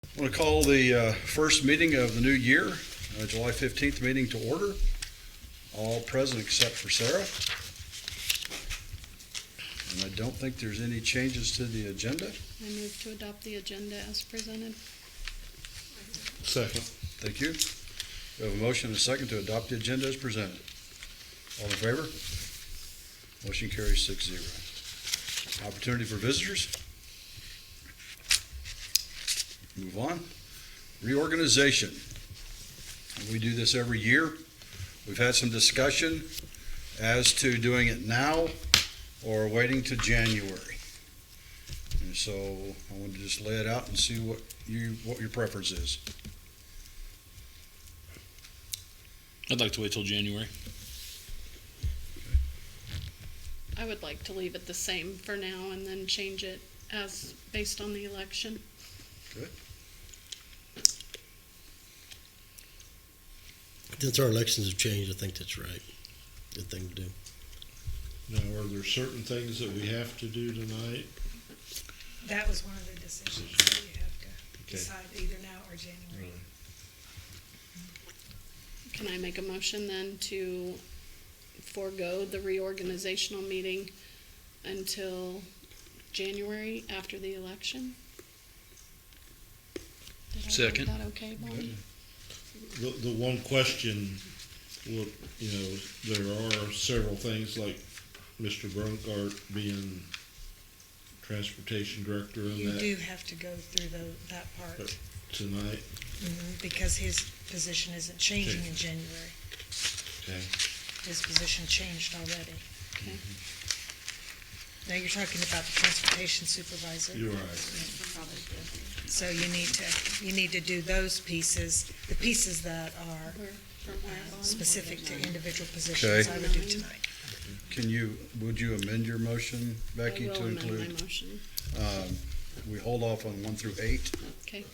I want to call the first meeting of the new year, July 15th meeting to order. All present except for Sarah. And I don't think there's any changes to the agenda. I move to adopt the agenda as presented. Second. Thank you. We have a motion and a second to adopt the agenda as presented. All in favor? Motion carries 6-0. Opportunity for visitors? Move on. Reorganization. We do this every year. We've had some discussion as to doing it now or waiting to January. And so I wanted to just lay it out and see what your preference is. I'd like to wait till January. I would like to leave it the same for now and then change it as based on the election. Good. Since our elections have changed, I think that's right. Good thing to do. Now, are there certain things that we have to do tonight? That was one of the decisions that you have to decide either now or January. Can I make a motion then to forego the reorganizational meeting until January after the election? Did I Second. word that okay, Bonnie? The one question, well, there are several things like Mr. Brunkart being transportation director in You that do have to go through that part, tonight. because his position isn't changing in January. Okay. His position changed already. Okay. Now you're talking about the transportation supervisor. You're right. So you need to do those pieces, the pieces that are From where, Bonnie? specific to individual positions. Okay. I would do tonight. Would you amend your motion, Becky, I will to amend include? my motion. We hold off on 1 through 8 Okay,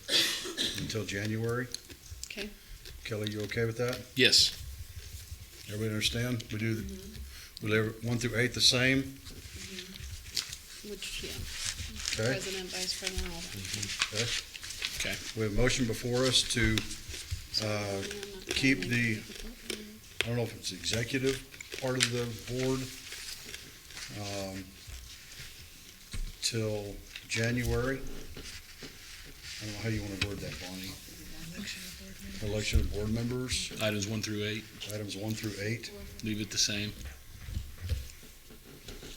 until January. okay. Kelly, you okay with that? Yes. Everybody understand? We do 1 through 8 the same? Which, yeah. Okay. President, vice president, all that. Okay. Okay. We have a motion before us to keep the, I don't know if it's the executive part of the board, till January. I don't know how you want to word that, Bonnie. Election of board members. Election of board members, Items 1 through 8, items 1 through 8, leave it the same.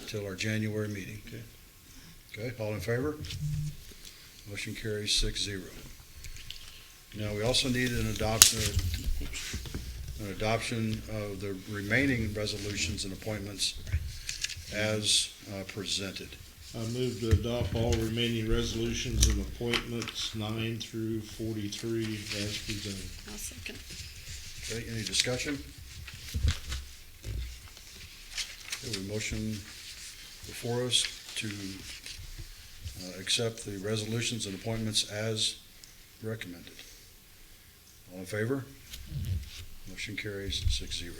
till our January meeting. Okay, all in favor? Motion carries 6-0. Now, we also need an adoption of the remaining resolutions and appointments as presented. I move to adopt all remaining resolutions and appointments 9 through 43 as presented. I'll second. Okay, any discussion? Okay, we motion before us to accept the resolutions and appointments as recommended. All in favor? Motion carries 6-0.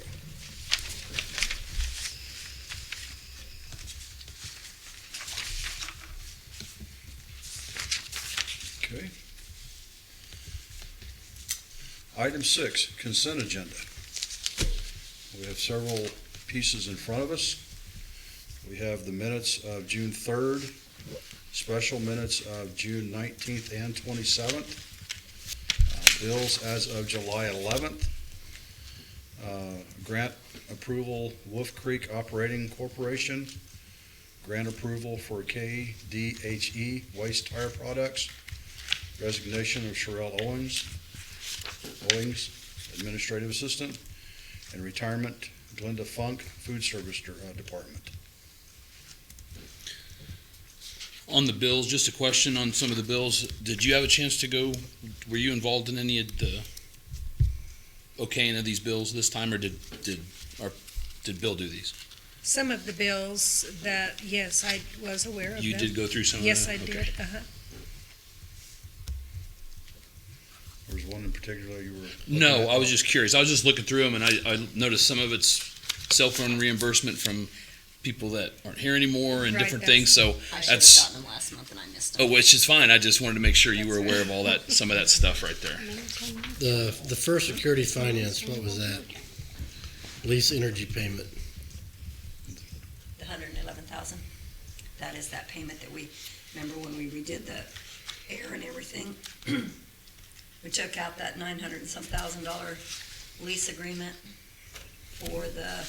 Okay. Item 6, consent agenda. We have several pieces in front of us. We have the minutes of June 3rd, special minutes of June 19th and 27th, bills as of July 11th, grant approval Wolf Creek Operating Corporation, grant approval for KDHE Waste Tire Products, resignation of Sherelle Owings, Administrative Assistant, and retirement Glenda Funk, Food Service Department. On the bills, just a question on some of the bills. Did you have a chance to go, were you involved in any of the okaying of these bills this time, or did Bill do these? Some of the bills that, yes, I was aware of You them. did go through some of that? Yes, I Okay. did. There was one in particular you were? No, I was just curious. I was just looking through them, and I noticed some of it's cell phone reimbursement from people that aren't here anymore and Right, different that's- things, so I should have that's, gotten them last month and I stuff. Oh, which is fine. I just wanted to make sure you were aware of all that, some of that stuff right there. The first security finance, what was that? Lease energy payment. The 111,000. That is that payment that we, remember when we redid the air and everything? We took out that $900 and some thousand lease agreement for the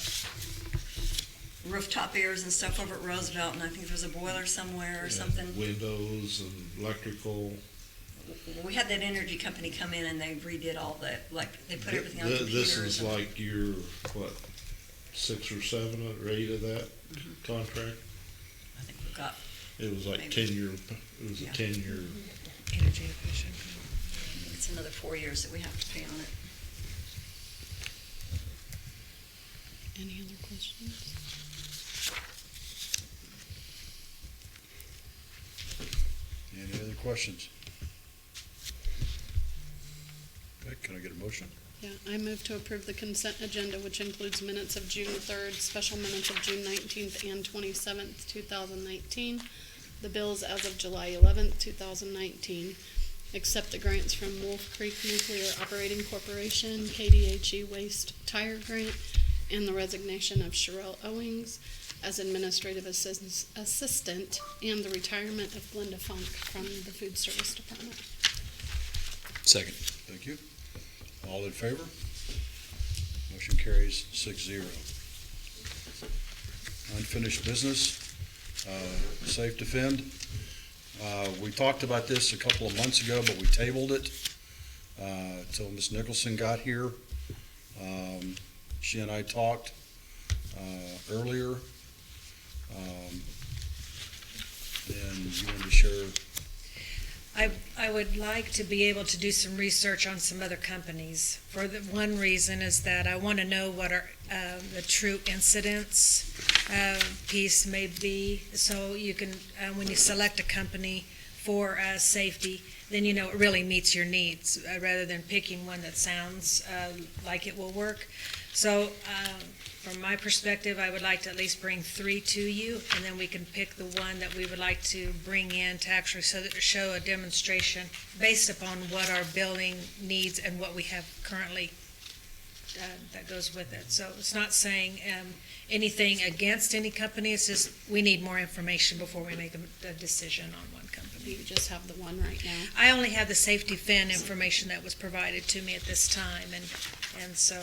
rooftop airs and stuff over at Roosevelt, and I think there was a boiler somewhere or something. Windows and electrical. We had that energy company come in and they redid all the, like, they put everything on computers. This is and- like your, what, 6 or 7 or 8 of that contract? I think we got It was like Maybe. 10-year, it was a Yeah. 10-year. Energy efficient. It's another 4 years that we have to pay on it. Any other questions? Any other questions? Okay, can I get a motion? Yeah, I move to approve the consent agenda, which includes minutes of June 3rd, special minutes of June 19th and 27th, 2019, the bills as of July 11th, 2019, accept the grants from Wolf Creek Nuclear Operating Corporation, KDHE Waste Tire Grant, and the resignation of Sherelle Owings as administrative assistant, and the retirement of Glenda Funk from the food service department. Second. Thank you. All in favor? Motion carries 6-0. Unfinished business, Safe Defend. We talked about this a couple of months ago, but we tabled it till Ms. Nicholson got here. She and I talked earlier, and you wanted to share. I would like to be able to do some research on some other companies. For the one reason is that I want to know what our, the true incidence piece may be. So you can, when you select a company for safety, then you know it really meets your needs, rather than picking one that sounds like it will work. So from my perspective, I would like to at least bring 3 to you, and then we can pick the one that we would like to bring in to actually show a demonstration based upon what our building needs and what we have currently that goes with it. So it's not saying anything against any company, it's just we need more information before we make a decision on one company. Do you just have the one right now? I only have the safety fin information that was provided to me at this time, and so,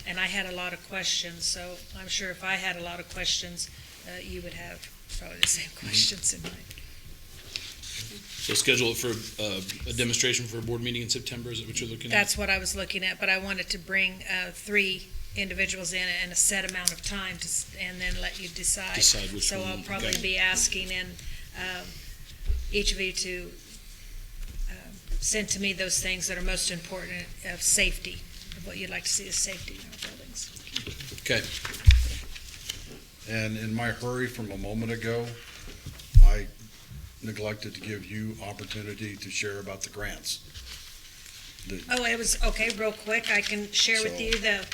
and I had a lot of questions, so I'm sure if I had a lot of questions, you would have probably the same questions in mind. So schedule it for a demonstration for a board meeting in September, is that what you're looking at? That's what I was looking at, but I wanted to bring 3 individuals in and a set amount of time and then let you decide. Decide which So one. I'll probably Okay. be asking each of you to send to me those things that are most important of safety, of what you'd like to see as safety in our buildings. Okay. And in my hurry from a moment ago, I neglected to give you opportunity to share about the grants. Oh, it was, okay, real quick, I can share with So- you the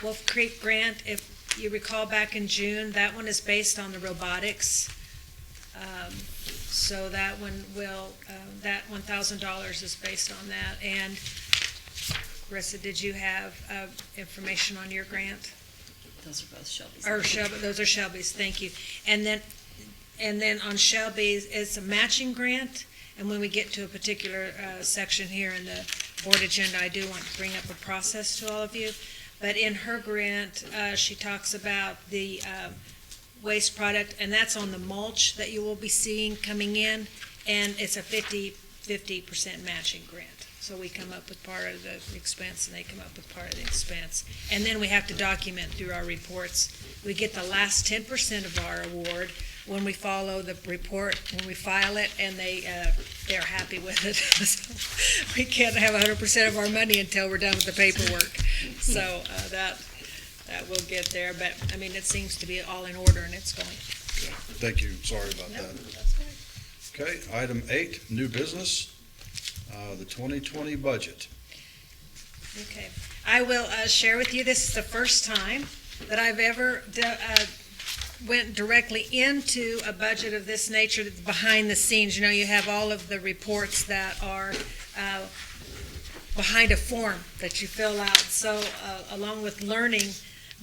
Wolf Creek grant. If you recall back in June, that one is based on the robotics. So that one will, that $1,000 is based on that. And Carissa, did you have information on your grant? Those are both Shelby's. Or Shelby, those are Shelby's, thank you. And then on Shelby's, it's a matching grant, and when we get to a particular section here in the board agenda, I do want to bring up a process to all of you. But in her grant, she talks about the waste product, and that's on the mulch that you will be seeing coming in, and it's a 50% matching grant. So we come up with part of the expense, and they come up with part of the expense. And then we have to document through our reports. We get the last 10% of our award when we follow the report, when we file it, and they're happy with it. So we can't have 100% of our money until we're done with the paperwork. So that will get there, but, I mean, it seems to be all in order, and it's going. Thank you, sorry about No, that. that's fine. Okay, item 8, new business, the 2020 budget. Okay. I will share with you, this is the first time that I've ever went directly into a budget of this nature, behind the scenes. You know, you have all of the reports that are behind a form that you fill out. So along with learning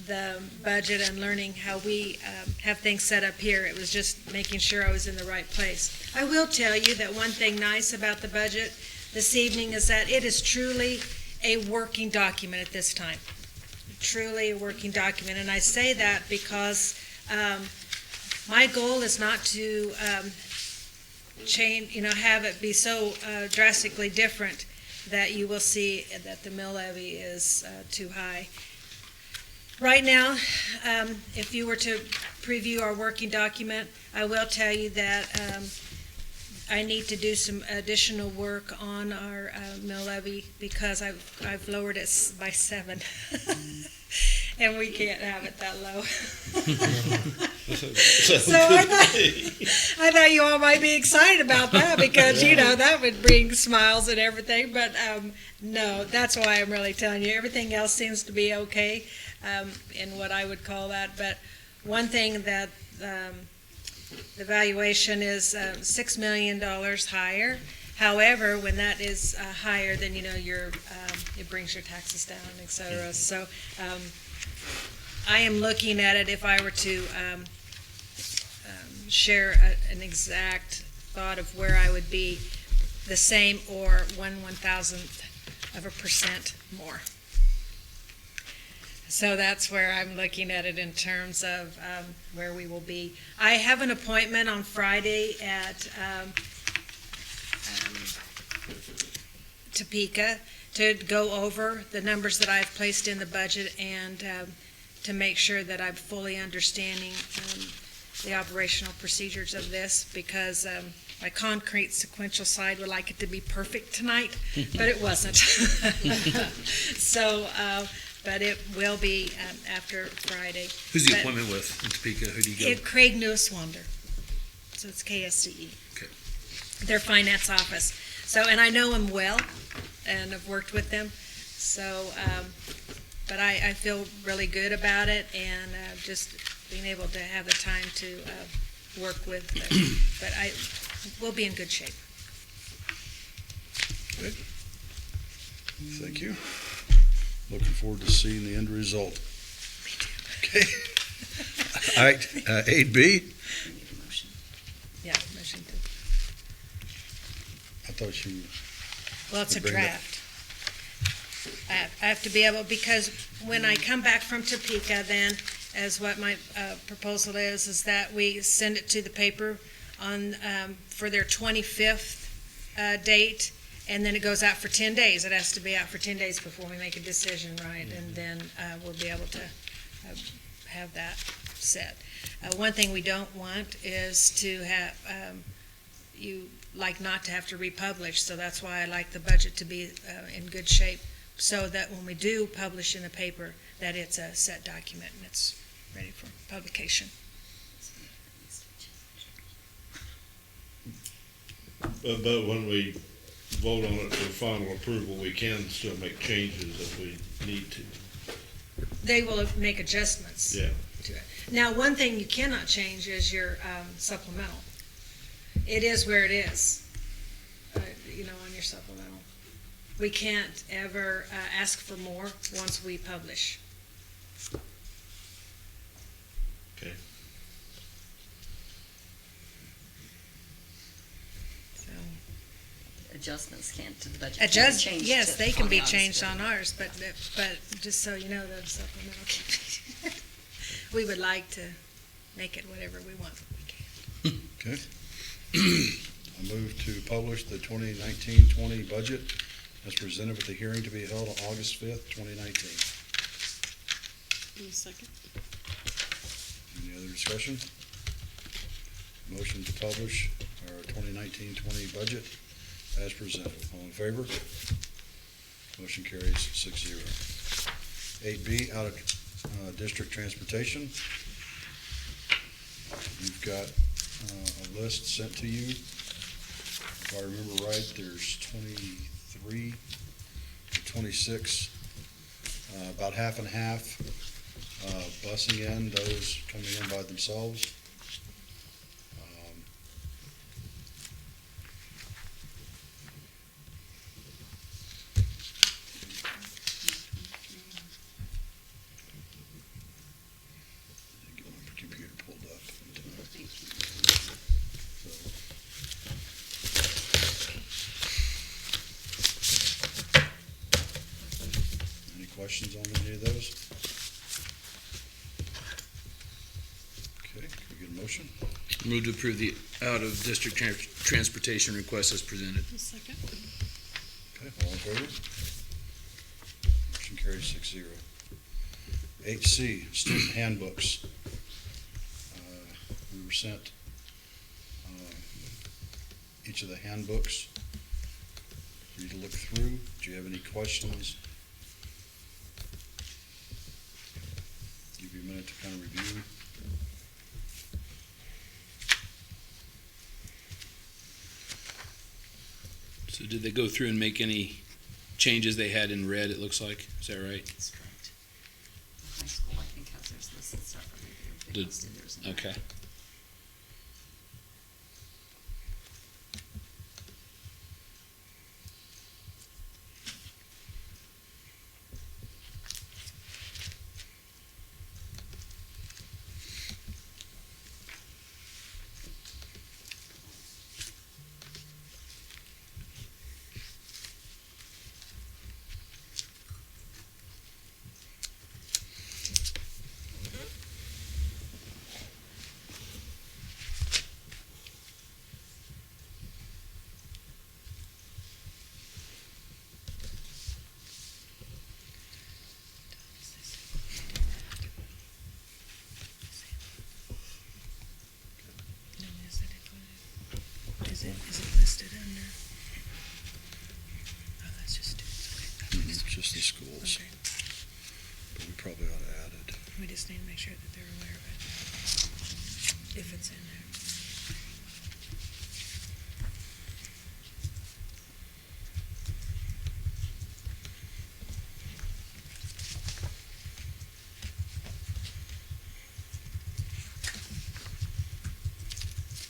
the budget and learning how we have things set up here, it was just making sure I was in the right place. I will tell you that one thing nice about the budget this evening is that it is truly a working document at this time. Truly a working document. And I say that because my goal is not to change, have it be so drastically different that you will see that the mill levy is too high. Right now, if you were to preview our working document, I will tell you that I need to do some additional work on our mill levy because I've lowered it by 7. And we can't have it that low. So I thought you all might be excited about that because, that would bring smiles and everything. But no, that's why I'm really telling you. Everything else seems to be okay in what I would call that. But one thing that the valuation is $6 million higher. However, when that is higher, then it brings your taxes down, et cetera. So I am looking at it, if I were to share an exact thought of where I would be, the same or 1/1000% more. So that's where I'm looking at it in terms of where we will be. I have an appointment on Friday at Topeka to go over the numbers that I've placed in the budget and to make sure that I'm fully understanding the operational procedures of this, because my concrete sequential side would like it to be perfect tonight, but it wasn't. So, but it will be after Friday. Who's the But appointment with in Topeka? Who do you go? Craig Newswander. So it's KSCE. Okay. Their finance office. So, and I know him well, and I've worked with them. So, but I feel really good about it, and just being able to have the time to work with them. But we'll be in good shape. Good. Thank you. Looking forward to seeing the end result. Okay. All right, 8B. Yeah, motion to. I thought you, Well, it's a Bring that. draft. I have to be able, because when I come back from Topeka, then, as what my proposal is that we send it to the paper on, for their 25th date, and then it goes out for 10 days. It has to be out for 10 days before we make a decision, right? And then we'll be able to have that set. One thing we don't want is to have, not to have to republish, so that's why I like the budget to be in good shape, so that when we do publish in the paper, that it's a set document and it's ready for publication. But when we vote on it for final approval, we can still make changes if we need to. They will make adjustments Yeah. to it. Now, one thing you cannot change is your supplemental. It is where it is, on your supplemental. We can't ever ask for more once we publish. Okay. So, Adjustments to the budget. Can be changed yes, to- they can on be ours, changed but- on ours, but just so you know, the supplemental can be. We would like to make it whatever we want. We can. okay. I move to publish the 2019-20 budget as presented with the hearing to be held on August 5th, 2019. Second. Any other discussion? Motion to publish our 2019-20 budget as presented. All in favor? Motion carries 6-0. 8B, out of district transportation. You've got a list sent to you. If I remember right, there's 23 or 26, about half and half busing in, those coming in by themselves. Get my computer pulled up. Any questions on any of those? Okay, can we get a motion? Move to approve the out-of-district transportation request as presented. A second. Okay, all in favor? Motion carries 6-0. 8C, student handbooks. We were sent each of the handbooks for you to look through. Do you have any questions? Give you a minute to kind of review. So did they go through and make any changes they had in red, it looks like? Is that right? That's correct. The high school, I think, has theirs listed separately. They Did- listed theirs in there. Okay. Is it listed under? Oh, that's just students, okay. Just the schools, Okay, but we probably ought to add it. we just need to make sure that they're aware of it, if it's in there.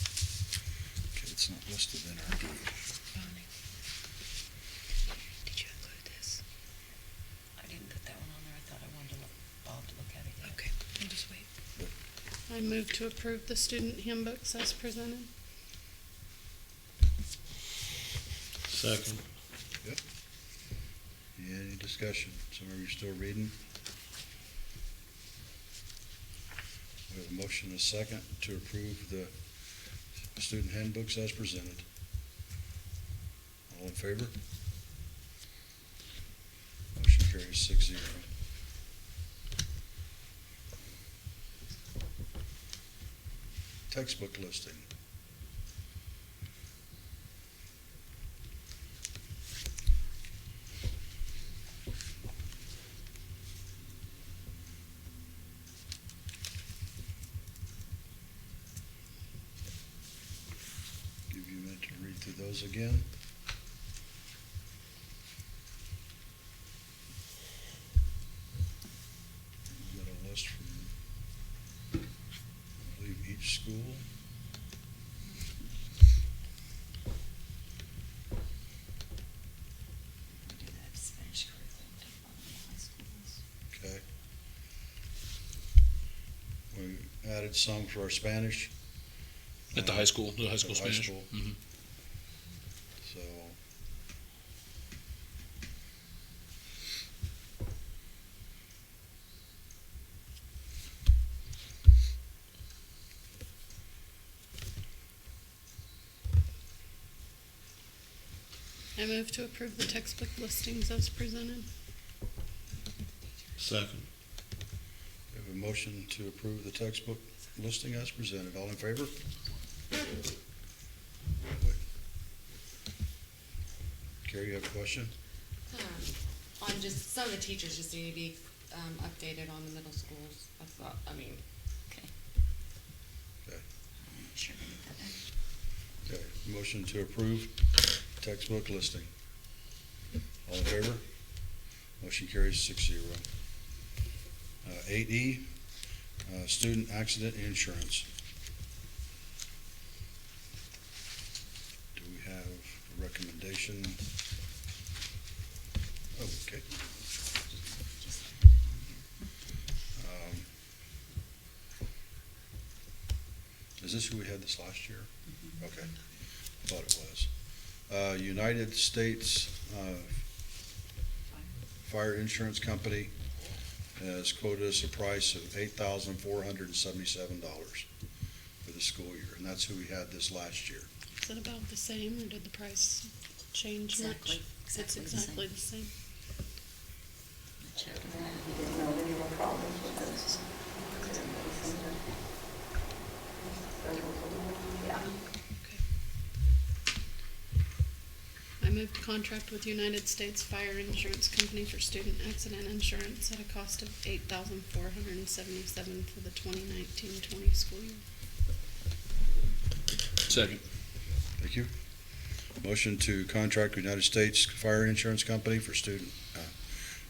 Okay, it's not listed in our deed. Bonnie. Did you include this? I didn't put that one on there. I thought I wanted to look, Bob to look at it yet. Okay, we'll just wait. I move to approve the student handbooks as presented. Second. Any discussion? Some of you still reading? We have a motion and a second to approve the student handbooks as presented. All in favor? Motion carries 6-0. Textbook listing. Give you a minute to read through those again. We've got a list from, I believe, each school. We do that Spanish curriculum to one of the high schools. Okay. We added some for our Spanish. At the high school, the high school At the high Spanish? school. Mhm. So. I move to approve the textbook listings as presented. Second. We have a motion to approve the textbook listing as presented. All in favor? Carrie, you have a question? On just, some of the teachers just need to be, updated on the middle schools, that's not, I mean, Sure, we get that done. Okay, motion to approve textbook listing. All in favor? Motion carries 6-0. 8E, student accident insurance. Do we have a recommendation? Oh, okay. Is this who we had this last year? Okay, thought it was. United States Fire Insurance Company has quoted us a price of $8,477 for the school year, and that's who we had this last year. Is it about the same, or did the price change much? Exactly, It's exactly the exactly the same. Check that. He didn't know any more problems with this. Yeah. I move to contract with United States Fire Insurance Company for student accident insurance at a cost of $8,477 for the 2019-20 school year. Second. Thank you. Motion to contract with United States Fire Insurance Company for student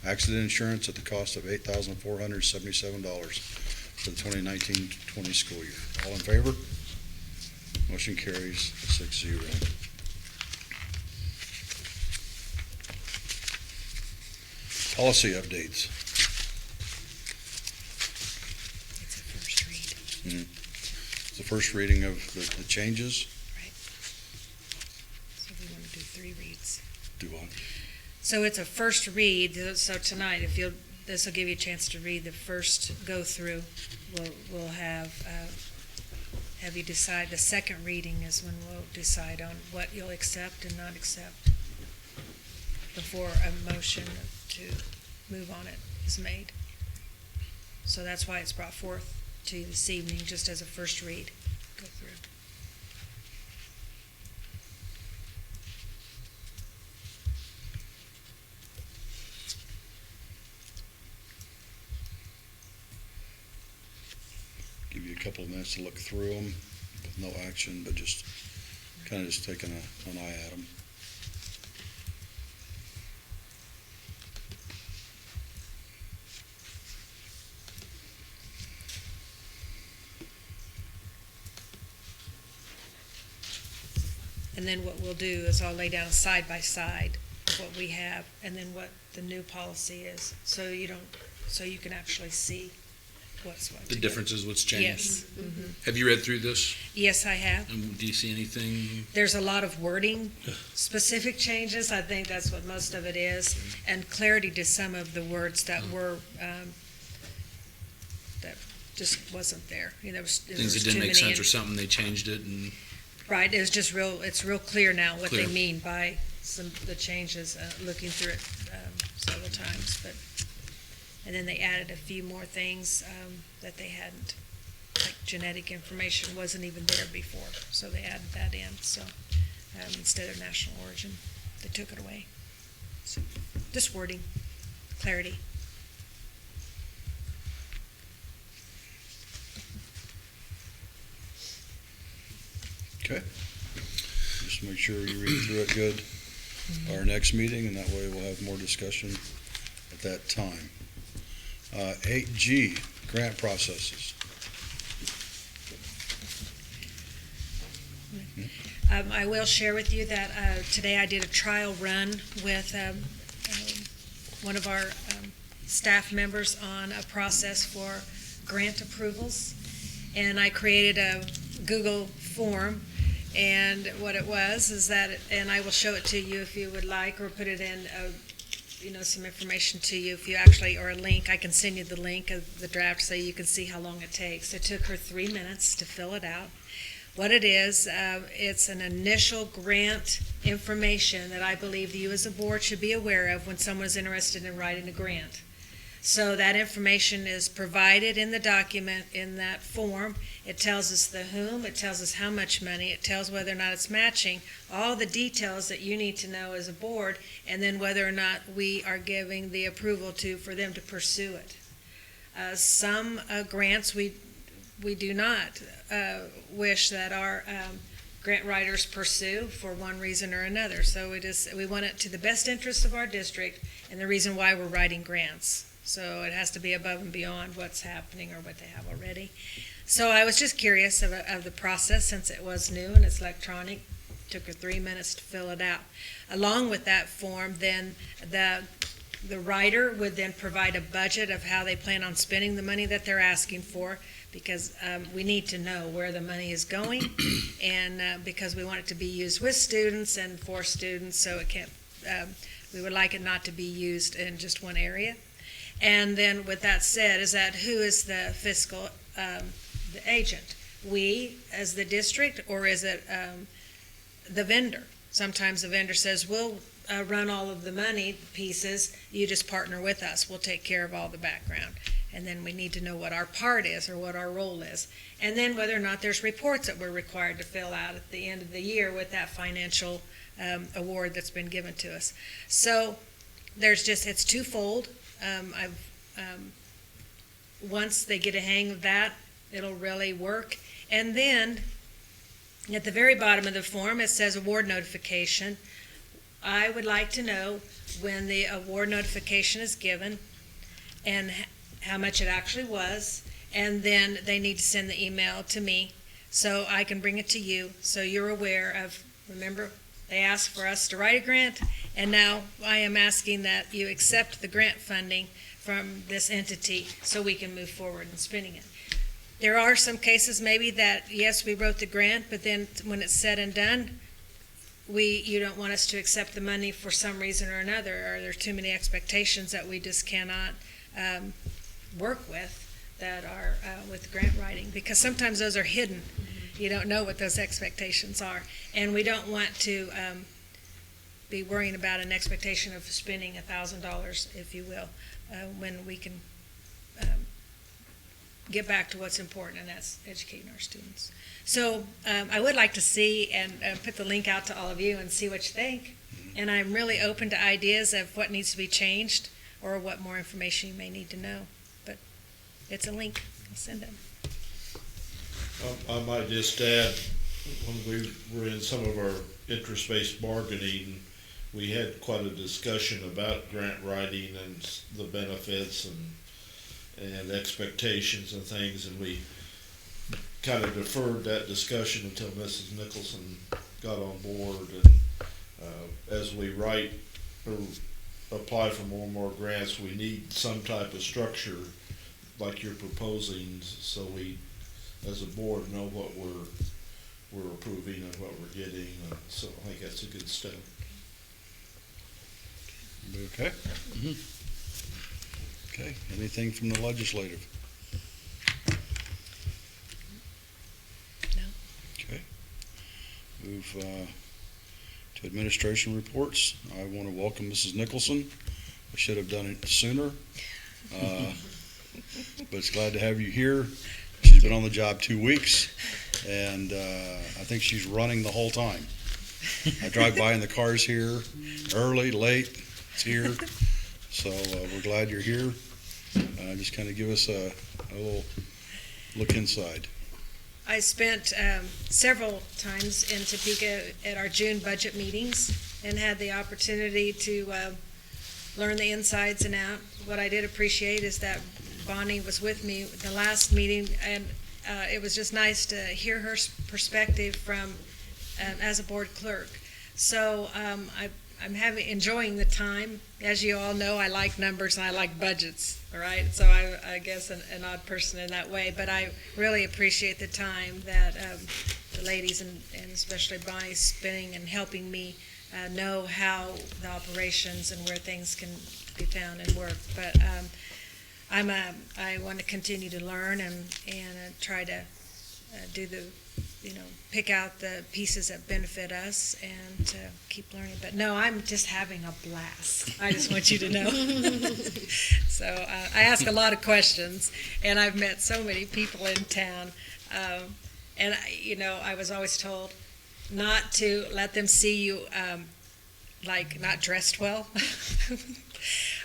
accident insurance at the cost of $8,477 for the 2019-20 school year. All in favor? Motion carries 6-0. Policy updates. It's a first read. It's the first reading of the changes. So we want to do 3 reads. Do what? So it's a first read, so tonight, this will give you a chance to read the first go-through. We'll have you decide, the second reading is when we'll decide on what you'll accept and not accept before a motion to move on it is made. So that's why it's brought forth to you this evening, just as a first read. Go through. Give you a couple of minutes to look through them with no action, but just kind of just taking an eye at them. And then what we'll do is I'll lay down side by side what we have and then what the new policy is, so you can actually see what's what. The differences, what's changed. Yes. Have you read through this? Yes, I have. And do you see anything? There's a lot of wording, specific changes. I think that's what most of it is, and clarity to some of the words that were, that just wasn't there. You know, there was Things that too didn't make many sense or something, they changed it and. Right, it's real clear now what they Clear. mean by the changes, looking through it several times, and then they added a few more things that they hadn't, like genetic information wasn't even there before, so they added that in, so instead of national origin, they took it away. So, just wording, clarity. Okay. Just make sure you read through it good. Our next meeting, and that way we'll have more discussion at that time. 8G, grant processes. I will share with you that today I did a trial run with one of our staff members on a process for grant approvals, and I created a Google form. And what it was is that, and I will show it to you if you would like, or put it in, some information to you if you actually, or a link. I can send you the link of the draft so you can see how long it takes. It took her 3 minutes to fill it out. What it is, it's an initial grant information that I believe you as a board should be aware of when someone is interested in writing a grant. So that information is provided in the document in that form. It tells us the whom, it tells us how much money, it tells whether or not it's matching, all the details that you need to know as a board, and then whether or not we are giving the approval for them to pursue it. Some grants we do not wish that our grant writers pursue for one reason or another. So we want it to the best interest of our district and the reason why we're writing grants. So it has to be above and beyond what's happening or what they have already. So I was just curious of the process, since it was new and it's electronic. Took her 3 minutes to fill it out. Along with that form, then the writer would then provide a budget of how they plan on spending the money that they're asking for, because we need to know where the money is going, and because we want it to be used with students and for students, so it can't, we would like it not to be used in just one area. And then with that said, is that who is the fiscal, the agent? We, as the district, or is it the vendor? Sometimes the vendor says, we'll run all of the money pieces, you just partner with us, we'll take care of all the background. And then we need to know what our part is or what our role is. And then whether or not there's reports that we're required to fill out at the end of the year with that financial award that's been given to us. So there's just, it's twofold. Once they get a hang of that, it'll really work. And then at the very bottom of the form, it says award notification. I would like to know when the award notification is given and how much it actually was, and then they need to send the email to me so I can bring it to you, so you're aware of, remember, they asked for us to write a grant, and now I am asking that you accept the grant funding from this entity so we can move forward in spending it. There are some cases maybe that, yes, we wrote the grant, but then when it's said and done, you don't want us to accept the money for some reason or another, or there are too many expectations that we just cannot work with that are with grant writing, because sometimes those are hidden. You don't know what those expectations are, and we don't want to be worrying about an expectation of spending $1,000, if you will, when we can get back to what's important, and that's educating our students. So I would like to see and put the link out to all of you and see what you think. And I'm really open to ideas of what needs to be changed or what more information you may need to know. But it's a link. I'll send it. I might just add, when we were in some of our interest-based bargaining, we had quite a discussion about grant writing and the benefits and expectations and things, and we kind of deferred that discussion until Mrs. Nicholson got on board. And as we write or apply for more and more grants, we need some type of structure like you're proposing, so we, as a board, know what we're approving and what we're getting. So I think that's a good step. Okay. Okay, anything from the legislative? No. Okay. Move to administration reports. I want to welcome Mrs. Nicholson. I should have done it sooner, but it's glad to have you here. She's been on the job 2 weeks, and I think she's running the whole time. I drive by in the cars here, early, late, it's here. So we're glad you're here. Just kind of give us a little look inside. I spent several times in Topeka at our June budget meetings and had the opportunity to learn the insides and out. What I did appreciate is that Bonnie was with me at the last meeting, and it was just nice to hear her perspective from as a board clerk. So I'm enjoying the time. As you all know, I like numbers and I like budgets, all right? So I guess an odd person in that way, but I really appreciate the time that the ladies and especially Bonnie spending and helping me know how the operations and where things can be found and work. But I want to continue to learn and try to do the, pick out the pieces that benefit us and keep learning. But no, I'm just having a blast. I just want you to know. So I ask a lot of questions, and I've met so many people in town. And I was always told not to let them see you not dressed well.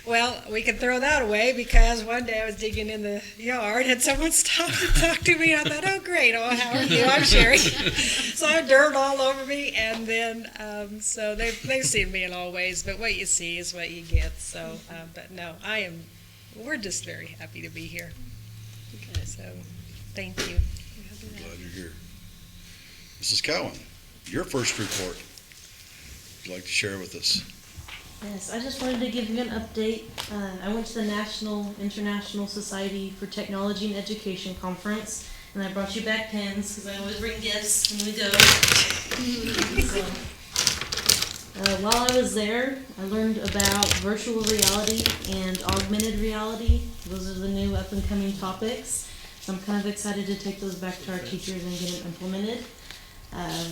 Well, we can throw that away, because one day I was digging in the yard and someone stopped to talk to me, and I thought, oh, great, how are you? I'm Sherry. So I had dirt all over me, and then, so they've seen me in all ways, but what you see is what you get. So, but no, I am we're just very happy to be here. Okay. So, thank you. Glad you're here. Mrs. Cowan, your first report. Would you like to share with us? Yes, I just wanted to give you an update. I went to the National International Society for Technology and Education Conference, and I brought you back pens because I always bring gifts when we go. So, while I was there, I learned about virtual reality and augmented reality. Those are the new up-and-coming topics. So I'm kind of excited to take those back to our teachers and get them implemented.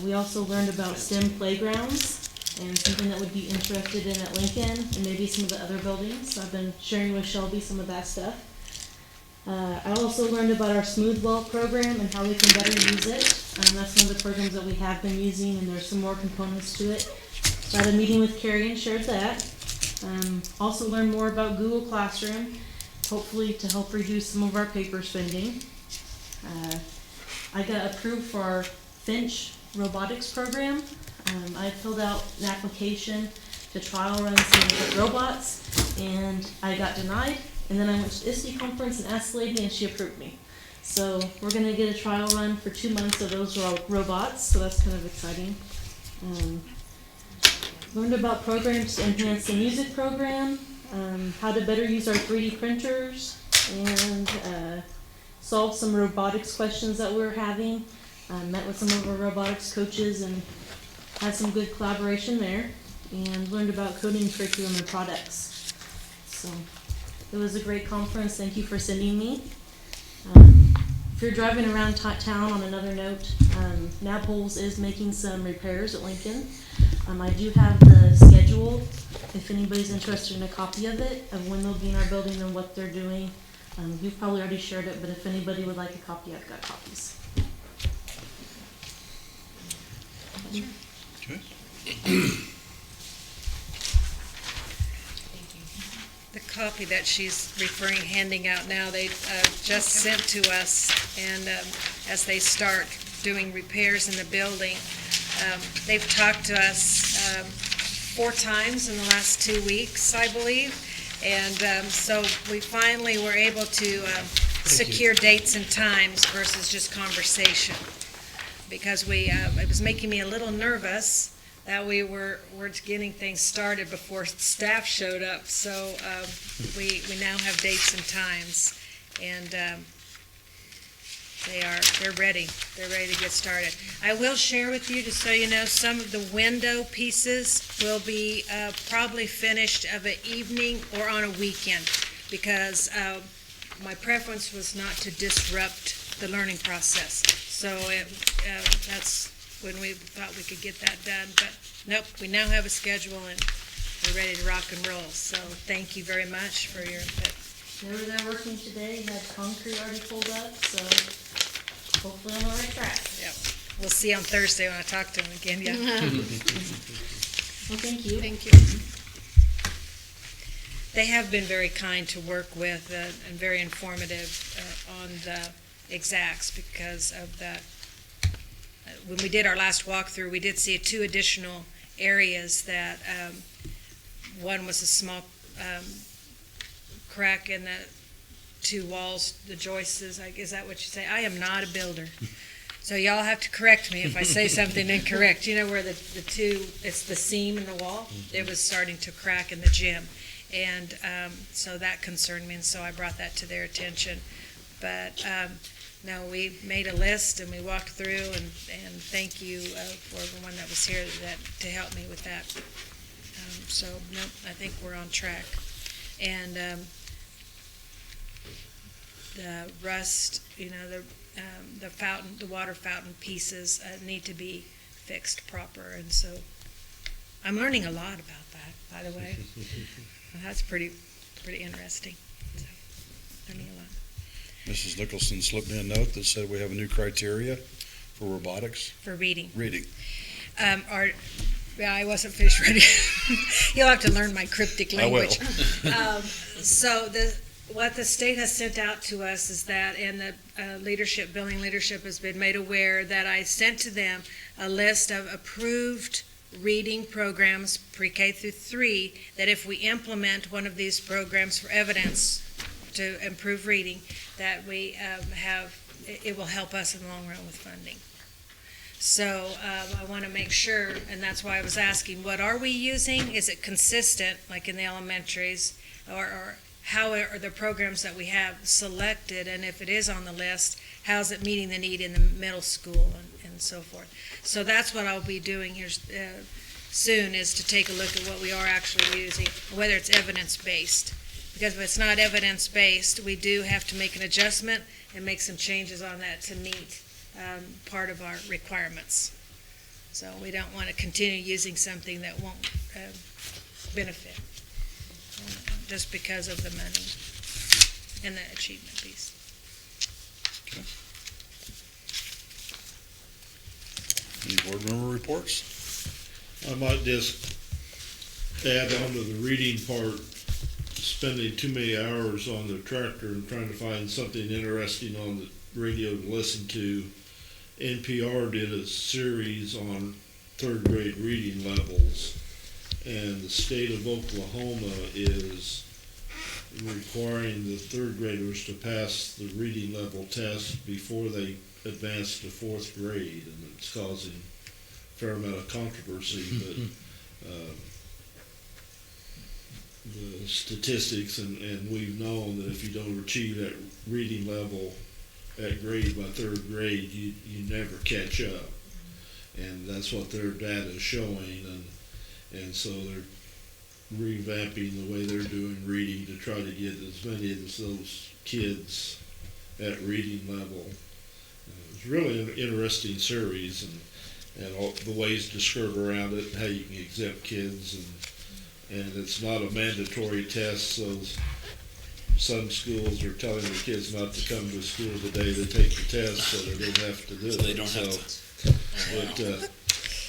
We also learned about STEM playgrounds and something that would be interested in at Lincoln and maybe some of the other buildings. So I've been sharing with Shelby some of that stuff. I also learned about our Smooth Wall program and how we can better use it. That's one of the programs that we have been using, and there's some more components to it. So I had a meeting with Carrie and shared that. Also learned more about Google Classroom, hopefully to help reduce some of our paper spending. I got approved for our Finch robotics program. I filled out an application to trial run some robots, and I got denied. And then I went to the ISTE conference and asked the lady, and she approved me. So we're going to get a trial run for 2 months of those robots, so that's kind of exciting. Learned about programs to enhance the music program, how to better use our 3D printers, and solved some robotics questions that we were having. Met with some of our robotics coaches and had some good collaboration there, and learned about coding curriculum and products. So it was a great conference. Thank you for sending me. If you're driving around town, on another note, Nabholz is making some repairs at Lincoln. I do have the schedule, if anybody's interested in a copy of it, of when they'll be in our building and what they're doing. You've probably already shared it, but if anybody would like a copy, I've got copies. Okay. The copy that she's handing out now, they just sent to us, and as they start doing repairs in the building, they've talked to us 4 times in the last 2 weeks, I believe, and so we finally were able to secure dates and times versus just conversation, because it was making me a little nervous that we were getting things started before staff showed up. So we now have dates and times, and they're ready. They're ready to get started. I will share with you, just so you know, some of the window pieces will be probably finished of an evening or on a weekend, because my preference was not to disrupt the learning process. So that's when we thought we could get that done, but nope, we now have a schedule and we're ready to rock and roll. So thank you very much for your input. They were there working today, had concrete already pulled up, so hopefully on the right track. Yep. We'll see on Thursday when I talk to them again, yeah. Well, thank you. Thank you. They have been very kind to work with and very informative on the exacts, because of the when we did our last walkthrough, we did see 2 additional areas that one was a small crack in the 2 walls, the joists. Is that what you say? I am not a builder, so y'all have to correct me if I say something incorrect. You know where the 2, it's the seam in the wall, it was starting to crack in the gym, and so that concerned me, and so I brought that to their attention. But no, we made a list and we walked through, and thank you for everyone that was here to help me with that. So, nope, I think we're on track. And the rust, the fountain, the water fountain pieces need to be fixed proper, and so I'm learning a lot about that, by the way. That's pretty interesting. So, learning a lot. Mrs. Nicholson slipped me a note that said we have a new criteria for robotics. For reading. Reading. I wasn't finished reading. You'll have to learn my cryptic language. I will. So what the state has sent out to us is that, and the billing leadership has been made aware that I sent to them a list of approved reading programs, pre-K through 3, that if we implement one of these programs for evidence to improve reading, that we it will help us in the long run with funding. So I want to make sure, and that's why I was asking, what are we using? Is it consistent, like in the elementaries, or how are the programs that we have selected? And if it is on the list, how's it meeting the need in the middle school and so forth? So that's what I'll be doing here soon, is to take a look at what we are actually using, whether it's evidence-based. Because if it's not evidence-based, we do have to make an adjustment and make some changes on that to meet part of our requirements. So we don't want to continue using something that won't benefit, just because of the money and the achievement piece. Any board member reports? I might just add on to the reading part, spending too many hours on the tractor and trying to find something interesting on the radio to listen to. NPR did a series on third grade reading levels, and the state of Oklahoma is requiring the third graders to pass the reading level test before they advance to fourth grade, and it's causing a fair amount of controversy, but the statistics, and we've known that if you don't achieve that reading level at grade by third grade, you never catch up. And that's what their data is showing, and so they're revamping the way they're doing reading to try to get as many of those kids at reading level. It's really an interesting series, and all the ways to skirt around it, how you can exempt kids, and it's not a mandatory test, so some schools are telling the kids not to come to school the day they take the test, so they don't have to do it. So they don't have to.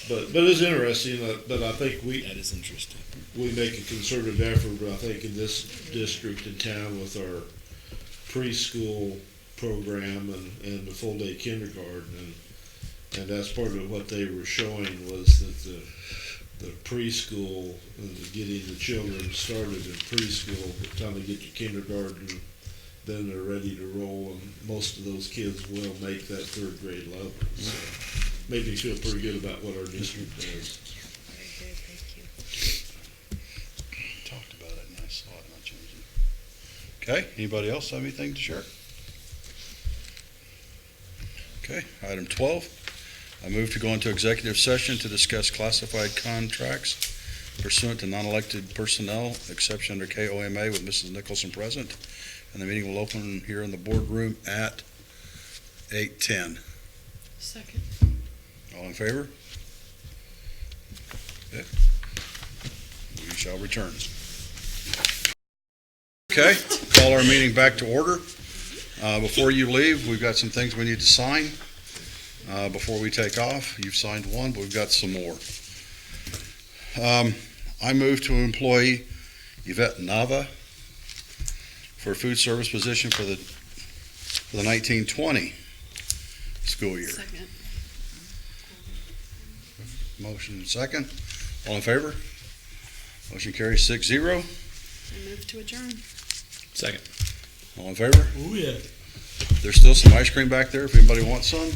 But it's interesting, but I think That is interesting. we make a concerted effort, I think, in this district in town with our preschool program and the full-day kindergarten, and that's part of what they were showing, was that the preschool, and getting the children started in preschool, by the time they get to kindergarten, then they're ready to roll, and most of those kids will make that third grade level. So made me feel pretty good about what our district does. Very good, thank you. Talked about it and I saw it not changing. Okay, anybody else have anything to share? Okay, item 12. I move to go into executive session to discuss classified contracts pursuant to non-elected personnel, exception under KOMA, with Mrs. Nicholson present. And the meeting will open here in the boardroom at 8:10. Second. All in favor? Okay. We shall return. Okay, call our meeting back to order. Before you leave, we've got some things we need to sign. Before we take off, you've signed one, but we've got some more. I move to employ Yvette Nava for a food service position for the 1920 school year. Second. Motion second. All in favor? Motion carries 6-0. I move to adjourn. Second. All in favor? Oh, yeah. There's still some ice cream back there if anybody wants some.